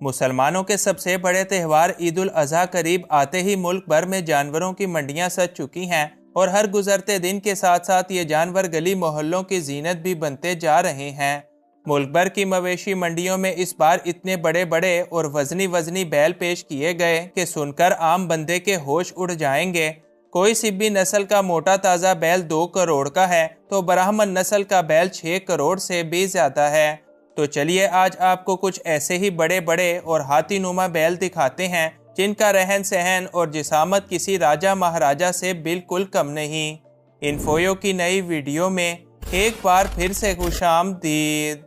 मुसलमानों के सबसे बड़े त्यौहार ईद उल अजहा करीब आते ही मुल्क भर में जानवरों की मंडियां सज चुकी हैं और हर गुजरते दिन के साथ साथ ये जानवर गली मोहल्लों की जीनत भी बनते जा रहे हैं। मुल्क भर की मवेशी मंडियों में इस बार इतने बड़े बड़े और वजनी वजनी बैल पेश किए गए कि सुनकर आम बंदे के होश उड़ जाएंगे। कोई सिब्बी नस्ल का मोटा ताज़ा बैल 2 करोड़ का है तो ब्राह्मण नस्ल का बैल 6 करोड़ से भी ज्यादा है। तो चलिए आज आपको कुछ ऐसे ही बड़े बड़े और हाथीनुमा बैल दिखाते हैं जिनका रहन सहन और जिसामत किसी राजा महाराजा से बिल्कुल कम नहीं। इन्फोयो की नई वीडियो में एक बार फिर से खुशामदीद।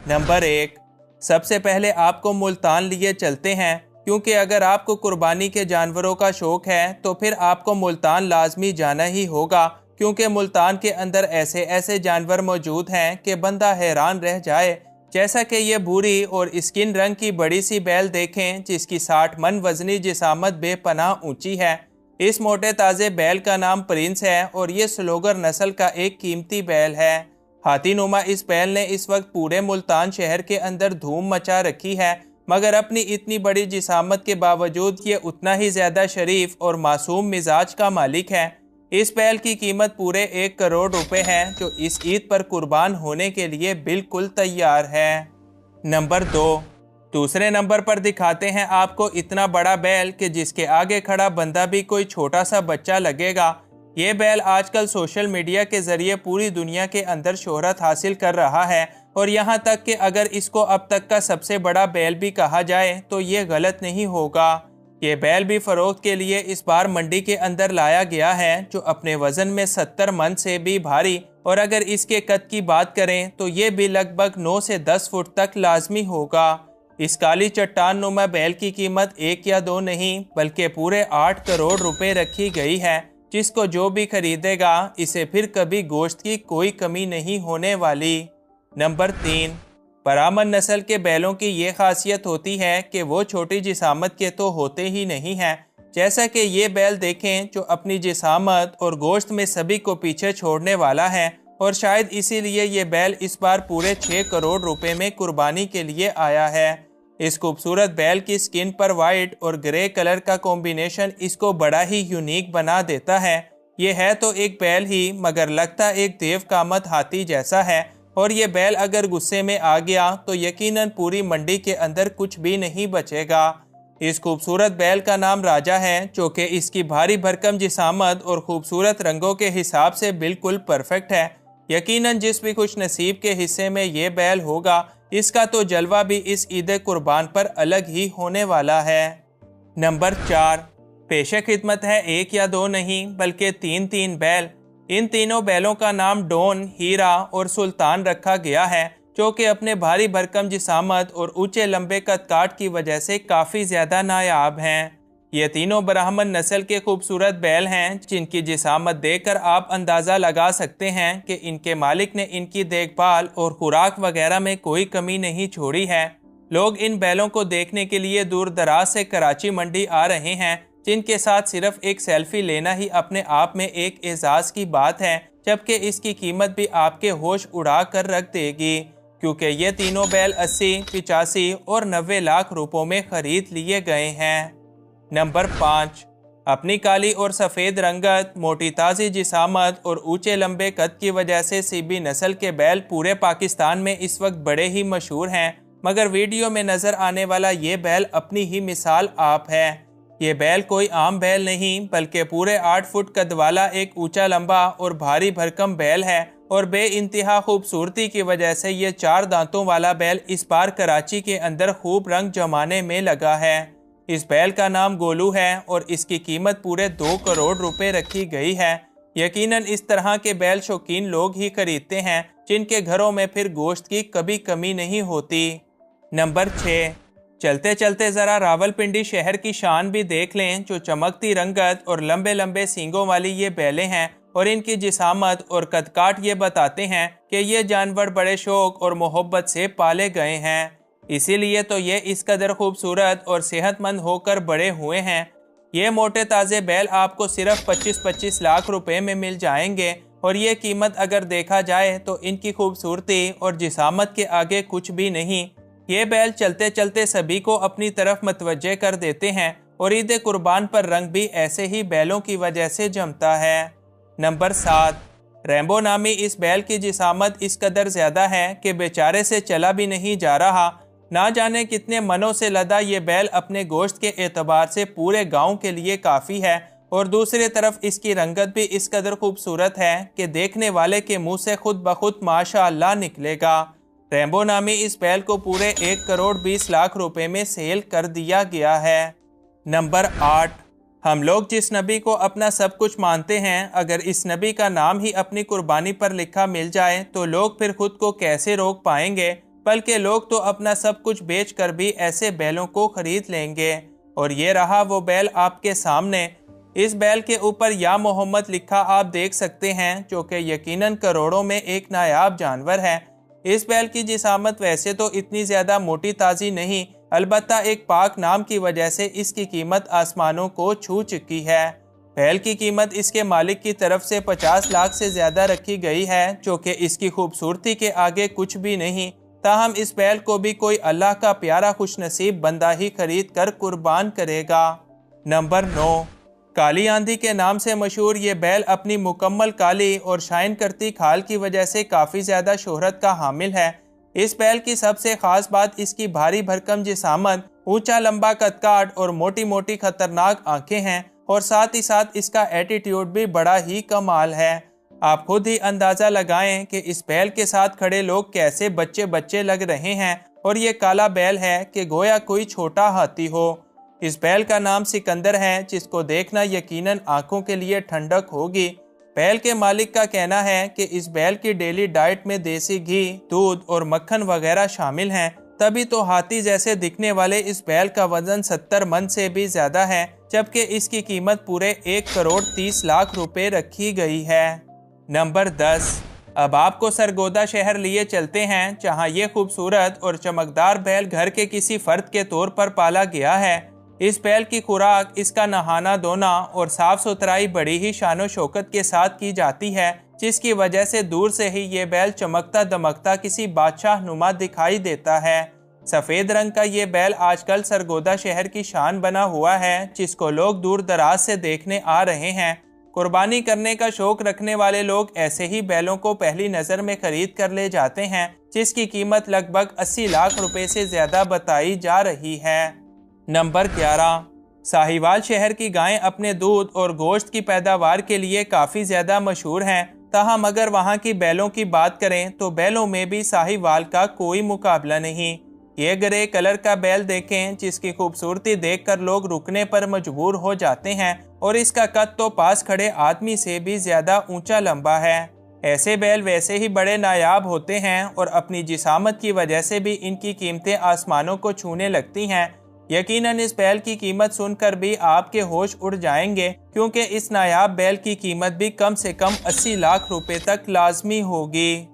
नंबर 1, सबसे पहले आपको मुल्तान लिए चलते हैं, क्योंकि अगर आपको कुर्बानी के जानवरों का शौक है तो फिर आपको मुल्तान लाजमी जाना ही होगा, क्योंकि मुल्तान के अंदर ऐसे ऐसे जानवर मौजूद हैं कि बंदा हैरान रह जाए। जैसा कि ये भूरी और स्किन रंग की बड़ी सी बैल देखें जिसकी 60 मन वजनी जिसामत बेपनाह ऊंची है। इस मोटे ताज़े बैल का नाम प्रिंस है और ये स्लोगर नस्ल का एक कीमती बैल है। हाथीनुमा इस बैल ने इस वक्त पूरे मुल्तान शहर के अंदर धूम मचा रखी है, मगर अपनी इतनी बड़ी जिसामत के बावजूद ये उतना ही ज़्यादा शरीफ और मासूम मिजाज का मालिक है। इस बैल की कीमत पूरे 1 करोड़ रुपए है, जो इस ईद पर कुर्बान होने के लिए बिल्कुल तैयार है। नंबर 2, दूसरे नंबर पर दिखाते हैं आपको इतना बड़ा बैल कि जिसके आगे खड़ा बंदा भी कोई छोटा सा बच्चा लगेगा। ये बैल आजकल सोशल मीडिया के जरिए पूरी दुनिया के अंदर शोहरत हासिल कर रहा है और यहाँ तक कि अगर इसको अब तक का सबसे बड़ा बैल भी कहा जाए तो ये गलत नहीं होगा। ये बैल भी फरोख्त के लिए इस बार मंडी के अंदर लाया गया है, जो अपने वजन में 70 मन से भी भारी, और अगर इसके कद की बात करें तो ये भी लगभग 9 से 10 फुट तक लाजमी होगा। इस काली चट्टान नुमा बैल की कीमत 1 या 2 नहीं बल्कि पूरे 8 करोड़ रुपए रखी गई है, जिसको जो भी खरीदेगा इसे फिर कभी गोश्त की कोई कमी नहीं होने वाली। नंबर 3, ब्राह्मण नस्ल के बैलों की ये खासियत होती है कि वो छोटी जिसामत के तो होते ही नहीं हैं। जैसा कि ये बैल देखें जो अपनी जिसामत और गोश्त में सभी को पीछे छोड़ने वाला है, और शायद इसीलिए ये बैल इस बार पूरे 6 करोड़ रुपए में कुर्बानी के लिए आया है। इस खूबसूरत बैल की स्किन पर वाइट और ग्रे कलर का कॉम्बिनेशन इसको बड़ा ही यूनिक बना देता है। ये है तो एक बैल ही, मगर लगता एक देव कामत हाथी जैसा है, और ये बैल अगर गुस्से में आ गया तो यकीनन पूरी मंडी के अंदर कुछ भी नहीं बचेगा। इस खूबसूरत बैल का नाम राजा है, जो कि इसकी भारी भरकम जिसामत और खूबसूरत रंगों के हिसाब से बिल्कुल परफेक्ट है। यकीनन जिस भी खुश नसीब के हिस्से में ये बैल होगा, इसका तो जलवा भी इस ईद कुर्बान पर अलग ही होने वाला है। नंबर 4, पेशे खिदमत है 1 या 2 नहीं बल्कि 3 बैल। इन तीनों बैलों का नाम डॉन, हीरा और सुल्तान रखा गया है, जो कि अपने भारी भरकम जिसामत और ऊंचे लंबे कद काट की वजह से काफ़ी ज़्यादा नायाब हैं। ये तीनों ब्राह्मण नस्ल के खूबसूरत बैल हैं, जिनकी जिसामत देखकर आप अंदाज़ा लगा सकते हैं कि इनके मालिक ने इनकी देखभाल और खुराक वगैरह में कोई कमी नहीं छोड़ी है। लोग इन बैलों को देखने के लिए दूर दराज से कराची मंडी आ रहे हैं, जिनके साथ सिर्फ एक सेल्फी लेना ही अपने आप में एक एजाज़ की बात है, जबकि इसकी कीमत भी आपके होश उड़ा कर रख देगी, क्योंकि ये तीनों बैल 80, 85 और 90 लाख रुपयों में खरीद लिए गए हैं। नंबर 5, अपनी काली और सफ़ेद रंगत, मोटी ताज़ी जिसामत और ऊंचे लंबे कद की वजह से सीबी नस्ल के बैल पूरे पाकिस्तान में इस वक्त बड़े ही मशहूर हैं, मगर वीडियो में नज़र आने वाला ये बैल अपनी ही मिसाल आप है। ये बैल कोई आम बैल नहीं बल्कि पूरे 8 फुट कद वाला एक ऊंचा लंबा और भारी भरकम बैल है, और बे इंतहा खूबसूरती की वजह से ये 4 दांतों वाला बैल इस बार कराची के अंदर खूब रंग जमाने में लगा है। इस बैल का नाम गोलू है और इसकी कीमत पूरे 2 करोड़ रुपए रखी गई है। यकीनन इस तरह के बैल शौकीन लोग ही खरीदते हैं, जिनके घरों में फिर गोश्त की कभी कमी नहीं होती। नंबर 6, चलते चलते ज़रा रावलपिंडी शहर की शान भी देख लें, जो चमकती रंगत और लंबे लंबे सींगों वाली ये बैलें हैं, और इनकी जिसामत और कदकाठ ये बताते हैं कि ये जानवर बड़े शौक और मोहब्बत से पाले गए हैं। इसीलिए तो ये इस कदर खूबसूरत और सेहतमंद होकर बड़े हुए हैं। ये मोटे ताज़े बैल आपको सिर्फ 25-25 लाख रुपए में मिल जाएंगे, और ये कीमत अगर देखा जाए तो इनकी खूबसूरती और जिसामत के आगे कुछ भी नहीं। ये बैल चलते चलते सभी को अपनी तरफ मतवज्जे कर देते हैं और ईद कुर्बान पर रंग भी ऐसे ही बैलों की वजह से जमता है। नंबर 7, रैम्बो नामी इस बैल की जिसामत इस कदर ज्यादा है कि बेचारे से चला भी नहीं जा रहा। ना जाने कितने मनों से लदा ये बैल अपने गोश्त के एतबार से पूरे गांव के लिए काफ़ी है और दूसरी तरफ इसकी रंगत भी इस कदर खूबसूरत है कि देखने वाले के मुंह से खुद ब खुद माशाअल्लाह निकलेगा। रैम्बो नामी इस बैल को पूरे 1 करोड़ 20 लाख रुपए में सेल कर दिया गया है। नंबर 8, हम लोग जिस नबी को अपना सब कुछ मानते हैं, अगर इस नबी का नाम ही अपनी कुर्बानी पर लिखा मिल जाए तो लोग फिर खुद को कैसे रोक पाएंगे, बल्कि लोग तो अपना सब कुछ बेच कर भी ऐसे बैलों को खरीद लेंगे। और ये रहा वो बैल आपके सामने। इस बैल के ऊपर या मोहम्मद लिखा आप देख सकते हैं, जो कि यकीनन करोड़ों में एक नायाब जानवर है। इस बैल की जिसामत वैसे तो इतनी ज़्यादा मोटी ताज़ी नहीं, अलबत्ता एक पाक नाम की वजह से इसकी कीमत आसमानों को छू चुकी है। बैल की कीमत इसके मालिक की तरफ से 50 लाख से ज़्यादा रखी गई है, जो कि इसकी खूबसूरती के आगे कुछ भी नहीं। ताहम इस बैल को भी कोई अल्लाह का प्यारा खुशनसीब बंदा ही खरीद कर कुर्बान करेगा। नंबर 9, काली आंधी के नाम से मशहूर ये बैल अपनी मुकम्मल काली और शाइन करती खाल की वजह से काफ़ी ज़्यादा शोहरत का हामिल है। इस बैल की सबसे ख़ास बात इसकी भारी भरकम जिसामत, ऊंचा लंबा कदकाठ और मोटी मोटी खतरनाक आंखें हैं और साथ ही साथ इसका एटीट्यूड भी बड़ा ही कमाल है। आप खुद ही अंदाज़ा लगाएं कि इस बैल के साथ खड़े लोग कैसे बच्चे बच्चे लग रहे हैं और ये काला बैल है कि गोया कोई छोटा हाथी हो। इस बैल का नाम सिकंदर है, जिसको देखना यकीनन आंखों के लिए ठंडक होगी। बैल के मालिक का कहना है कि इस बैल की डेली डाइट में देसी घी, दूध और मक्खन वगैरह शामिल हैं, तभी तो हाथी जैसे दिखने वाले इस बैल का वजन 70 मन से भी ज्यादा है, जबकि इसकी कीमत पूरे 1 करोड़ 30 लाख रुपए रखी गई है। नंबर 10, अब आपको सरगोदा शहर लिए चलते हैं, जहां ये खूबसूरत और चमकदार बैल घर के किसी फर्द के तौर पर पाला गया है। इस बैल की खुराक, इसका नहाना धोना और साफ सुथराई बड़ी ही शानो शौकत के साथ की जाती है, जिसकी वजह से दूर से ही ये बैल चमकता दमकता किसी बादशाह नुमा दिखाई देता है। सफ़ेद रंग का ये बैल आजकल सरगोदा शहर की शान बना हुआ है, जिसको लोग दूर दराज से देखने आ रहे हैं। कुर्बानी करने का शौक रखने वाले लोग ऐसे ही बैलों को पहली नज़र में खरीद कर ले जाते हैं, जिसकी कीमत लगभग 80 लाख रुपए से ज़्यादा बताई जा रही है। नंबर 11, साहिवाल शहर की गायें अपने दूध और गोश्त की पैदावार के लिए काफ़ी ज़्यादा मशहूर हैं। ताहम अगर वहाँ की बैलों की बात करें तो बैलों में भी साहिवाल का कोई मुकाबला नहीं। ये ग्रे कलर का बैल देखें, जिसकी खूबसूरती देखकर लोग रुकने पर मजबूर हो जाते हैं और इसका कद तो पास खड़े आदमी से भी ज़्यादा ऊंचा लंबा है। ऐसे बैल वैसे ही बड़े नायाब होते हैं और अपनी जिसामत की वजह से भी इनकी कीमतें आसमानों को छूने लगती हैं। यकीनन इस बैल की कीमत सुनकर भी आपके होश उड़ जाएंगे, क्योंकि इस नायाब बैल की कीमत भी कम से कम 80 लाख रुपए तक लाजमी होगी।